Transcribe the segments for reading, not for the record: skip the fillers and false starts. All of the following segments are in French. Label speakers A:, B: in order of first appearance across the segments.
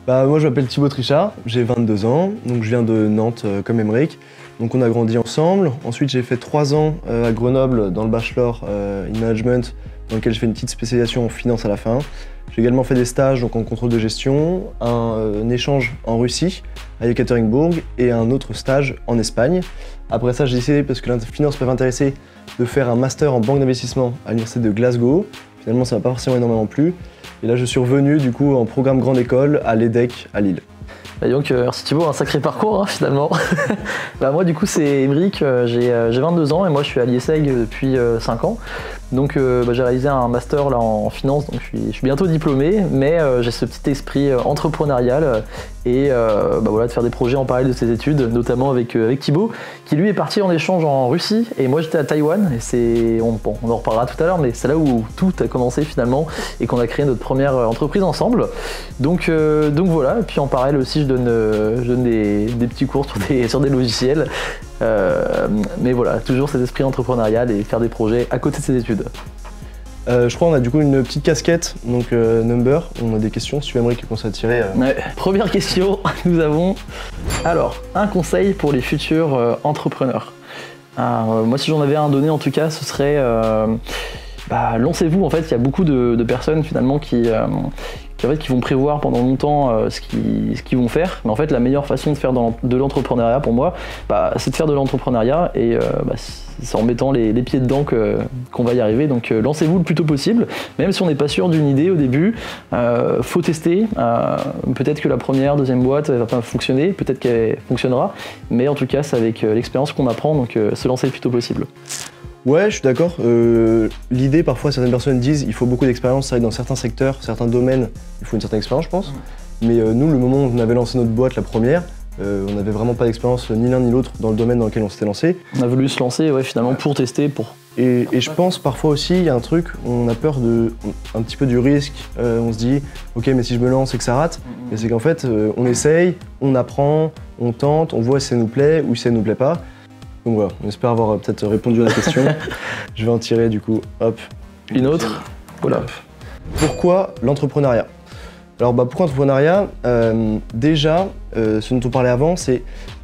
A: Bah, moi je m'appelle Thibaut Trichard, j'ai 22 ans, donc je viens de Nantes comme Emeric. Donc on a grandi ensemble. Ensuite j'ai fait 3 ans à Grenoble dans le bachelor in management, dans lequel j'ai fait une petite spécialisation en finance à la fin. J'ai également fait des stages donc, en contrôle de gestion, un échange en Russie à Ekaterinbourg et un autre stage en Espagne. Après ça j'ai décidé, parce que la finance peut m'intéresser, de faire un master en banque d'investissement à l'université de Glasgow. Finalement ça m'a pas forcément énormément plu. Et là je suis revenu du coup en programme grande école à l'EDEC à Lille.
B: Et donc merci Thibaut, un sacré parcours hein, finalement. Bah, moi du coup c'est Emeric, j'ai 22 ans et moi je suis à l'IESEG depuis 5 ans. Donc j'ai réalisé un master là, en finance, donc je suis bientôt diplômé, mais j'ai ce petit esprit entrepreneurial et voilà, de faire des projets en parallèle de ses études, notamment avec Thibaut, qui lui est parti en échange en Russie et moi j'étais à Taïwan. Et on en reparlera tout à l'heure, mais c'est là où tout a commencé finalement et qu'on a créé notre première entreprise ensemble. Donc voilà, et puis en parallèle aussi je donne des petits cours sur des logiciels. Mais voilà, toujours cet esprit entrepreneurial et faire des projets à côté de ses études.
A: Je crois qu'on a du coup une petite casquette, donc number, on a des questions, si tu aimerais qu'on soit tiré.
B: Ouais. Première question, nous avons alors un conseil pour les futurs entrepreneurs. Moi si j'en avais un à donner en tout cas, ce serait lancez-vous. En fait, il y a beaucoup de personnes finalement qui vont prévoir pendant longtemps ce qu'ils vont faire, mais en fait la meilleure façon de faire de l'entrepreneuriat pour moi, c'est de faire de l'entrepreneuriat et c'est en mettant les pieds dedans qu'on va y arriver. Donc lancez-vous le plus tôt possible, même si on n'est pas sûr d'une idée au début, faut tester, peut-être que la première, deuxième boîte elle va pas fonctionner, peut-être qu'elle fonctionnera, mais en tout cas c'est avec l'expérience qu'on apprend, donc se lancer le plus tôt possible.
A: Ouais, je suis d'accord. L'idée, parfois, certaines personnes disent il faut beaucoup d'expérience. C'est vrai que dans certains secteurs, certains domaines, il faut une certaine expérience, je pense. Mais nous, le moment où on avait lancé notre boîte, la première, on n'avait vraiment pas d'expérience ni l'un ni l'autre dans le domaine dans lequel on s'était lancé.
B: On a voulu se lancer, finalement, pour tester,
A: Et je pense parfois aussi, il y a un truc, on a peur un petit peu du risque. On se dit, ok, mais si je me lance et que ça rate, et c'est qu'en fait, on essaye, on apprend, on tente, on voit si ça nous plaît ou si ça nous plaît pas. Donc voilà, on espère avoir peut-être répondu à la question. Je vais en tirer du coup, hop.
B: Une autre. Voilà.
A: Pourquoi l'entrepreneuriat? Alors pourquoi l'entrepreneuriat? Déjà, ce dont on parlait avant, c'est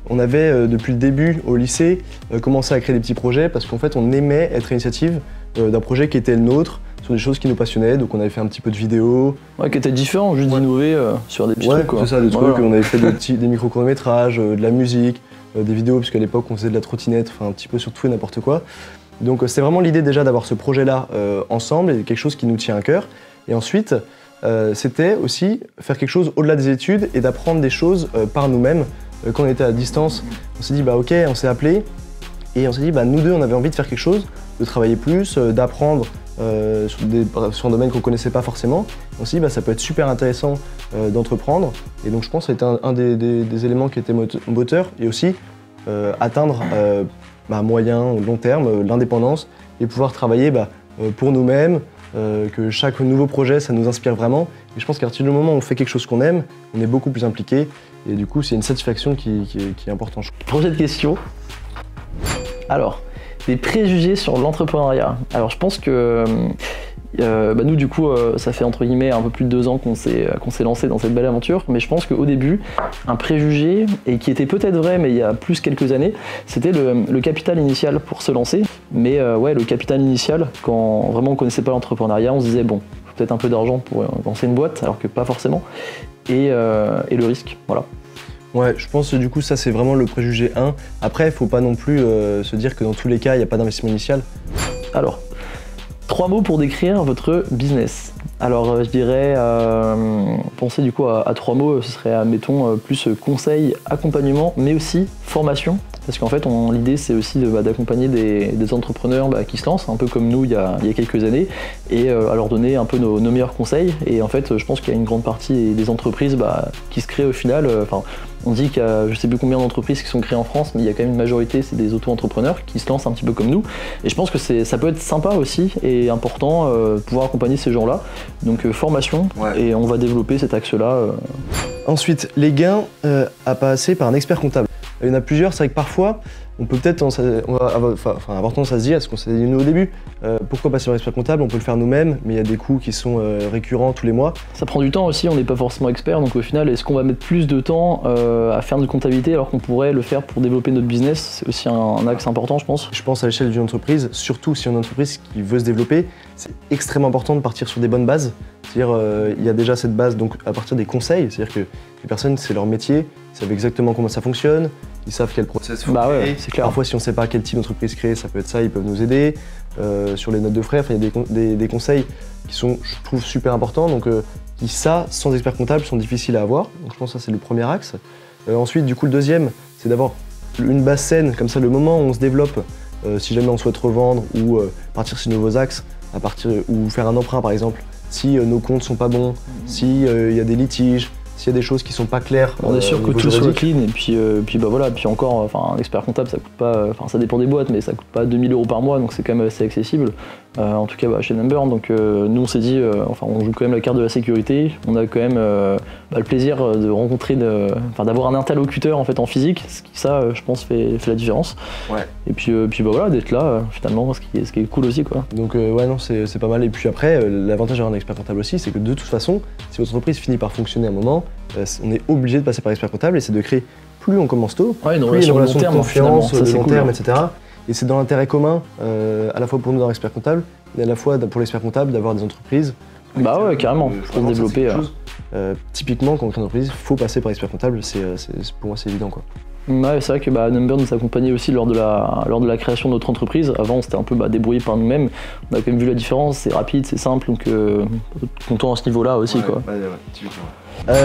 A: on avait depuis le début au lycée commencé à créer des petits projets parce qu'en fait on aimait être à l'initiative d'un projet qui était le nôtre, sur des choses qui nous passionnaient. Donc on avait fait un petit peu de vidéos.
B: Ouais, qui étaient différents, juste d'innover sur des petits trucs quoi.
A: C'est ça, des trucs, on avait fait des micro-courts-métrages, de la musique. Des vidéos, parce qu'à l'époque on faisait de la trottinette, enfin un petit peu sur tout et n'importe quoi. Donc c'est vraiment l'idée déjà d'avoir ce projet-là ensemble et quelque chose qui nous tient à cœur. Et ensuite, c'était aussi faire quelque chose au-delà des études et d'apprendre des choses par nous-mêmes. Quand on était à distance, on s'est dit ok, on s'est appelé et on s'est dit nous deux on avait envie de faire quelque chose, de travailler plus, d'apprendre sur un domaine qu'on connaissait pas forcément. On s'est dit ça peut être super intéressant d'entreprendre, et donc je pense que c'était un des éléments qui était moteur, et aussi atteindre à moyen ou long terme l'indépendance et pouvoir travailler pour nous-mêmes, que chaque nouveau projet ça nous inspire vraiment, et je pense qu'à partir du moment où on fait quelque chose qu'on aime, on est beaucoup plus impliqué, et du coup c'est une satisfaction qui est importante.
B: Prochaine question. Alors, des préjugés sur l'entrepreneuriat. Alors je pense que nous du coup ça fait entre guillemets un peu plus de 2 ans qu'on s'est lancé dans cette belle aventure, mais je pense qu'au début un préjugé, et qui était peut-être vrai mais il y a plus quelques années, c'était le capital initial pour se lancer. Mais le capital initial, quand vraiment on connaissait pas l'entrepreneuriat, on se disait bon, faut peut-être un peu d'argent pour lancer une boîte, alors que pas forcément, et le risque, voilà.
A: Ouais, je pense que du coup ça c'est vraiment le préjugé 1. Après il faut pas non plus se dire que dans tous les cas il n'y a pas d'investissement initial.
B: Alors, 3 mots pour décrire votre business. Alors je dirais, pensez du coup à 3 mots, ce serait admettons plus conseil, accompagnement, mais aussi formation. Parce qu'en fait, l'idée c'est aussi d'accompagner des entrepreneurs qui se lancent, un peu comme nous il y a quelques années, et à leur donner un peu nos meilleurs conseils. Et en fait, je pense qu'il y a une grande partie des entreprises qui se créent au final. On dit qu'il y a je sais plus combien d'entreprises qui sont créées en France, mais il y a quand même une majorité, c'est des auto-entrepreneurs qui se lancent un petit peu comme nous. Et je pense que ça peut être sympa aussi et important de pouvoir accompagner ces gens-là. Donc formation, et on va développer cet axe-là.
A: Ensuite, les gains à passer par un expert comptable. Il y en a plusieurs, c'est vrai que parfois on peut peut-être avoir tendance à se dire, ce qu'on s'est dit nous au début, pourquoi passer par expert comptable? On peut le faire nous-mêmes, mais il y a des coûts qui sont récurrents tous les mois.
B: Ça prend du temps aussi, on n'est pas forcément expert, donc au final, est-ce qu'on va mettre plus de temps à faire de comptabilité alors qu'on pourrait le faire pour développer notre business? C'est aussi un axe important, je pense.
A: Je pense à l'échelle d'une entreprise, surtout si on a une entreprise qui veut se développer, c'est extrêmement important de partir sur des bonnes bases. C'est-à-dire, il y a déjà cette base donc à partir des conseils, c'est-à-dire que les personnes, c'est leur métier, ils savent exactement comment ça fonctionne, ils savent quel process faut créer.
B: Ouais, c'est clair.
A: Parfois, si on ne sait pas quel type d'entreprise créer, ça peut être ça, ils peuvent nous aider. Sur les notes de frais, il y a des conseils qui sont, je trouve, super importants, donc qui, ça, sans expert comptable, sont difficiles à avoir. Donc je pense que ça, c'est le premier axe. Ensuite, du coup, le deuxième, c'est d'avoir une base saine, comme ça, le moment où on se développe, si jamais on souhaite revendre ou partir sur de nouveaux axes, ou faire un emprunt, par exemple, si nos comptes sont pas bons, si y a des litiges, s'il y a des choses qui sont pas claires.
B: On est sûr que tout soit clean et puis bah voilà, puis encore, un expert comptable ça coûte pas, ça dépend des boîtes, mais ça coûte pas 2000 € par mois, donc c'est quand même assez accessible. En tout cas chez Number, donc nous on s'est dit, on joue quand même la carte de la sécurité, on a quand même le plaisir de rencontrer, d'avoir un interlocuteur en fait en physique, ce qui ça je pense fait la différence.
A: Ouais.
B: Et puis bah voilà, d'être là finalement, ce qui est cool aussi quoi.
A: Donc ouais non c'est pas mal. Et puis après l'avantage d'avoir un expert comptable aussi, c'est que de toute façon, si votre entreprise finit par fonctionner à un moment, on est obligé de passer par expert comptable et c'est de créer, plus on commence tôt,
B: plus une
A: relation
B: de
A: confiance,
B: de
A: long terme, etc. Et c'est dans l'intérêt commun, à la fois pour nous dans l'expert comptable, mais à la fois pour l'expert comptable d'avoir des entreprises.
B: Bah ouais, carrément, pour développer.
A: Typiquement, quand on crée une entreprise, il faut passer par expert comptable, pour moi c'est évident quoi.
B: Ouais, c'est vrai que Number nous accompagnait aussi lors de la création de notre entreprise. Avant, on s'était un peu débrouillé par nous-mêmes. On a quand même vu la différence, c'est rapide, c'est simple, donc content à ce niveau-là aussi.
A: Ouais,
B: quoi.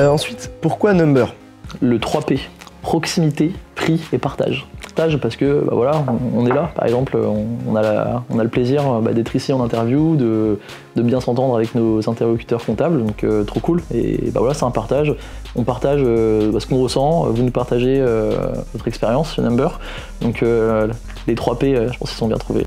A: Ensuite, pourquoi Number?
B: Le 3P, proximité, prix et partage. Partage parce que voilà, on est là, par exemple, on a le plaisir d'être ici en interview, de bien s'entendre avec nos interlocuteurs comptables, donc trop cool. Et voilà, c'est un partage. On partage ce qu'on ressent, vous nous partagez votre expérience chez Number. Donc les 3P, je pense qu'ils sont bien trouvés.